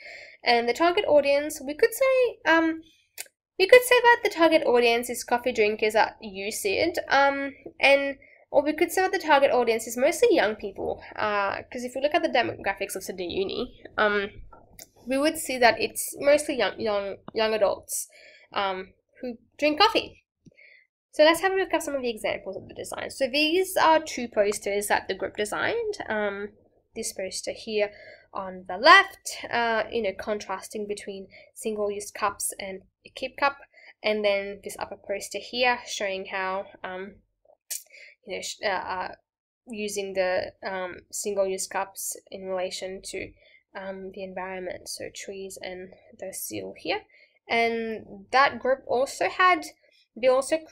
And the target audience, we could say that the target audience is coffee drinkers that use it, or we could say that the target audience is mostly young people, because if we look at the demographics of Sydney Uni, we would see that it's mostly young adults who drink coffee. So let's have a look at some of the examples of the design. So these are two posters that the group designed. This poster here on the left, you know, contrasting between single-use cups and a Keep Cup, and then this upper poster here showing how you know, using the single-use cups in relation to the environment, so trees and the seal here. And that group also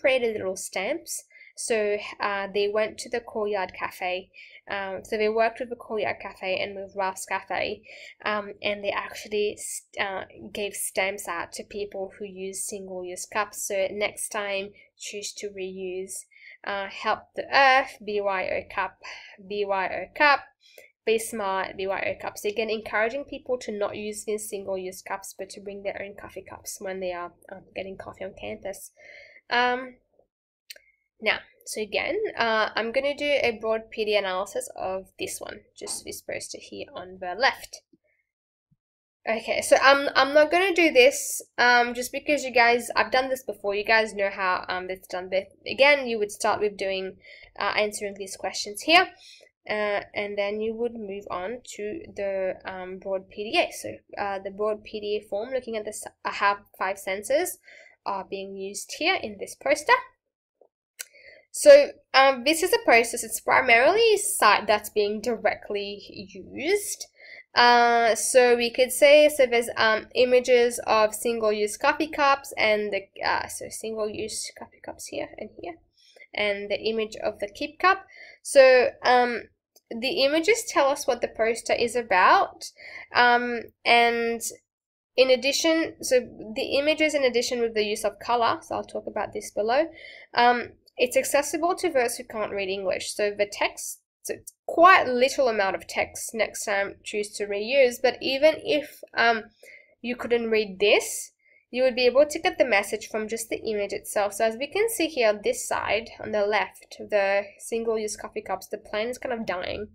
created little stamps. So they went to the Courtyard Cafe, so they worked with the Courtyard Cafe and with Ralph's Cafe, and they actually gave stamps out to people who use single-use cups. So next time, choose to reuse, help the earth, BYO cup, be smart, BYO cups. Again, encouraging people to not use these single-use cups, but to bring their own coffee cups when they are getting coffee on campus. Now, so again, I'm going to do a broad PD analysis of this one, just this poster here on the left. Okay, so I'm not gonna do this just because you guys, I've done this before, you guys know how it's done. But again, you would start with doing answering these questions here, and then you would move on to the broad PDA. So the broad PDA form, looking at this, I have 5 senses are being used here in this poster. So this is a process, it's primarily sight that's being directly used. So we could say, so there's images of single-use coffee cups and the so single-use coffee cups here and here, and the image of the keep cup. So the images tell us what the poster is about, and in addition, so the images in addition with the use of color, so I'll talk about this below, it's accessible to those who can't read English. So the text, so it's quite little amount of text, next time choose to reuse, but even if you couldn't read this, you would be able to get the message from just the image itself. So as we can see here on this side, on the left, the single-use coffee cups, the plant is kind of dying.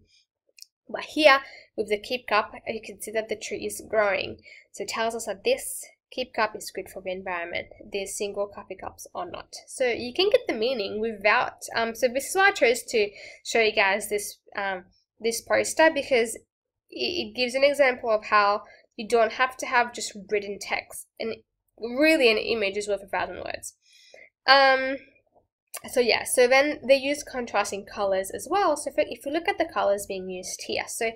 But here, with the keep cup, you can see that the tree is growing. So it tells us that this keep cup is good for the environment. These single coffee cups are not. So you can get the meaning without, so this is why I chose to show you guys this, this poster, because it gives an example of how you don't have to have just written text. And really an image is worth 1,000 words. So yeah, so then they use contrasting colors as well. So if you look at the colors being used here, so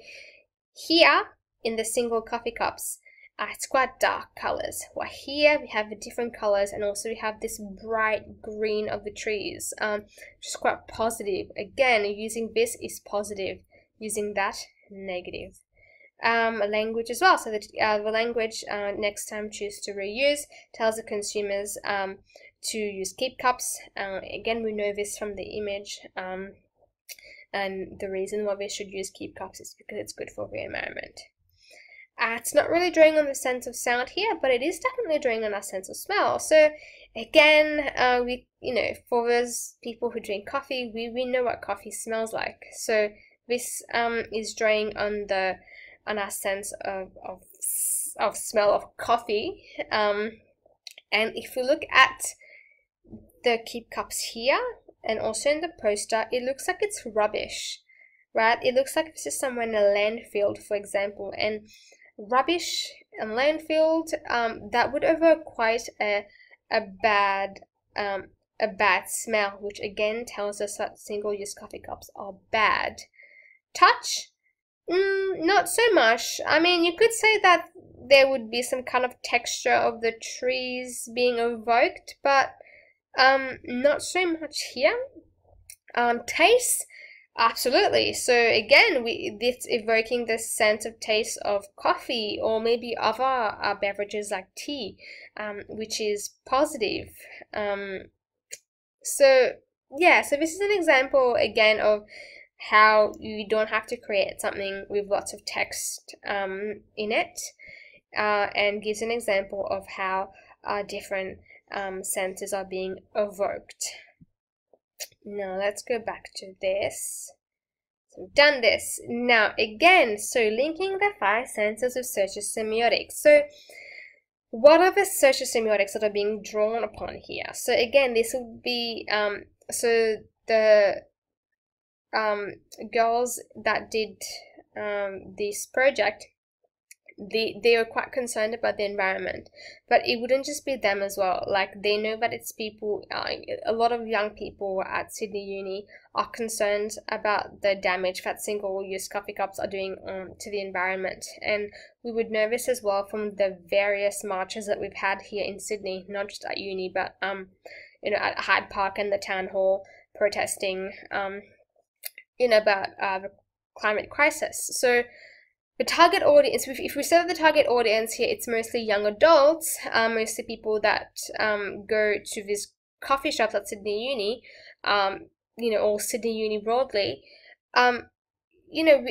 here in the single coffee cups, it's quite dark colors. While here we have the different colors, and also we have this bright green of the trees, which is quite positive. Again, using this is positive, using that negative. Language as well. So that the language, next time choose to reuse, tells the consumers to use keep cups. Again, we know this from the image, and the reason why we should use keep cups is because it's good for the environment. It's not really drawing on the sense of sound here, but it is definitely drawing on our sense of smell. So again, we, you know, for those people who drink coffee, we know what coffee smells like. So this is drawing on the our sense of smell of coffee. And if we look at the keep cups here and also in the poster, it looks like it's rubbish, right? It looks like this is somewhere in a landfill, for example, and rubbish and landfill, that would evoke quite a bad smell, which again tells us that single-use coffee cups are bad. Touch? Not so much. I mean, you could say that there would be some kind of texture of the trees being evoked, but not so much here. Taste? Absolutely. So again, it's evoking the sense of taste of coffee or maybe other beverages like tea, which is positive. So yeah, so this is an example again of how you don't have to create something with lots of text in it, and gives an example of how different senses are being evoked. Now let's go back to this. So we've done this. Now again, so linking the 5 senses with socio-semiotics. So what are the socio-semiotics that are being drawn upon here? So again, this will be, so the girls that did this project, they are quite concerned about the environment, but it wouldn't just be them as well. Like, they know that it's people, a lot of young people at Sydney Uni are concerned about the damage that single-use coffee cups are doing to the environment. And we would know this as well from the various marches that we've had here in Sydney, not just at uni, but you know, at Hyde Park and the town hall, protesting you know, about the climate crisis. So the target audience, if we set the target audience here, it's mostly young adults, mostly people that go to these coffee shops at Sydney Uni, you know, or Sydney Uni broadly. You know,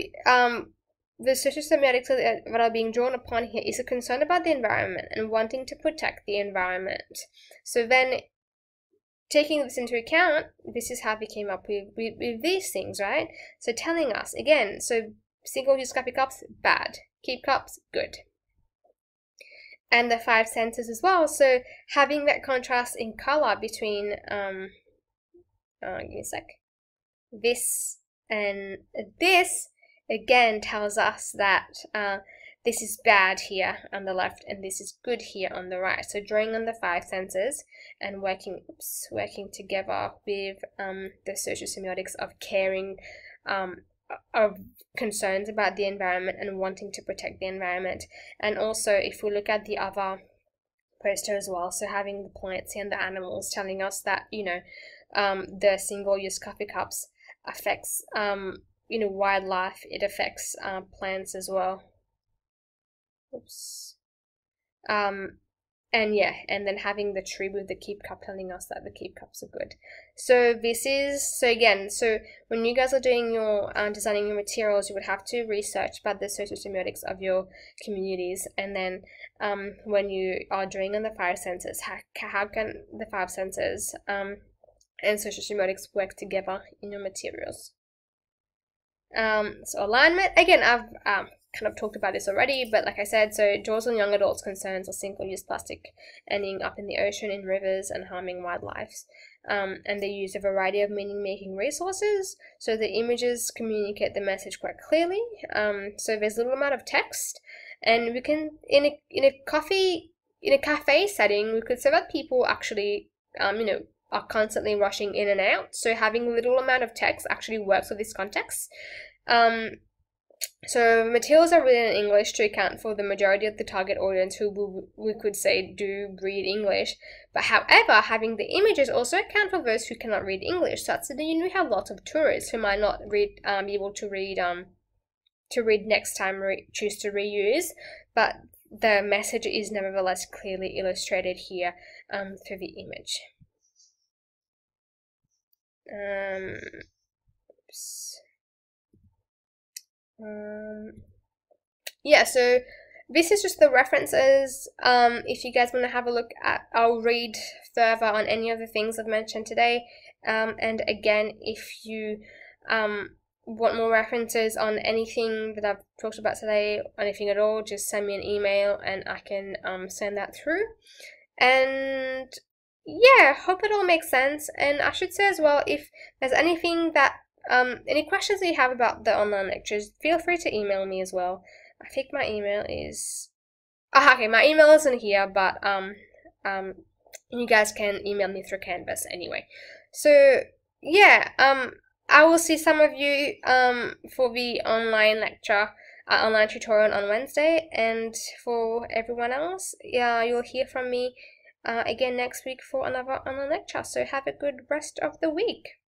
the socio-semiotics that are being drawn upon here is a concern about the environment and wanting to protect the environment. So then, taking this into account, this is how we came up with these things, right? So telling us, again, so single-use coffee cups, bad. Keep cups, good. and the five senses as well. So having that contrast in color between give me a sec, this and this, again tells us that this is bad here on the left and this is good here on the right. So drawing on the five senses and working together with the socio-semiotics of caring, of concerns about the environment and wanting to protect the environment. And also if we look at the other poster as well, so having the plants and the animals telling us that, you know, the single-use coffee cups affects you know, wildlife, it affects plants as well. Oops. And yeah, and then having the tree with the keep cup telling us that the keep cups are good. So this is, so again, so when you guys are doing your designing your materials, you would have to research about the socio-semiotics of your communities, and then when you are drawing on the five senses, how can the five senses and socio-semiotics work together in your materials? So alignment, again, I've kind of talked about this already, but like I said, so it draws on young adults' concerns of single-use plastic ending up in the ocean, in rivers, and harming wildlife. And they use a variety of meaning-making resources, so the images communicate the message quite clearly. So there's a little amount of text, and we can, in a cafe setting, we could say that people actually, you know, are constantly rushing in and out. So having little amount of text actually works with this context. So materials are written in English to account for the majority of the target audience who we could say do read English. But however, having the images also account for those who cannot read English. So that's, you know, we have lots of tourists who might not be able to read next time, choose to reuse, but the message is nevertheless clearly illustrated here through the image. Oops. Yeah, so this is just the references. If you guys want to have a look at, I'll read further on any of the things I've mentioned today. And again, if you want more references on anything that I've talked about today, anything at all, just send me an email and I can send that through. And yeah, hope it all makes sense. And I should say as well, if there's anything that any questions that you have about the online lectures, feel free to email me as well. I think my email is, okay, my email isn't here, but you guys can email me through Canvas anyway. So yeah, I will see some of you for the online lecture, online tutorial on Wednesday, and for everyone else, yeah, you'll hear from me again next week for another online lecture. So have a good rest of the week.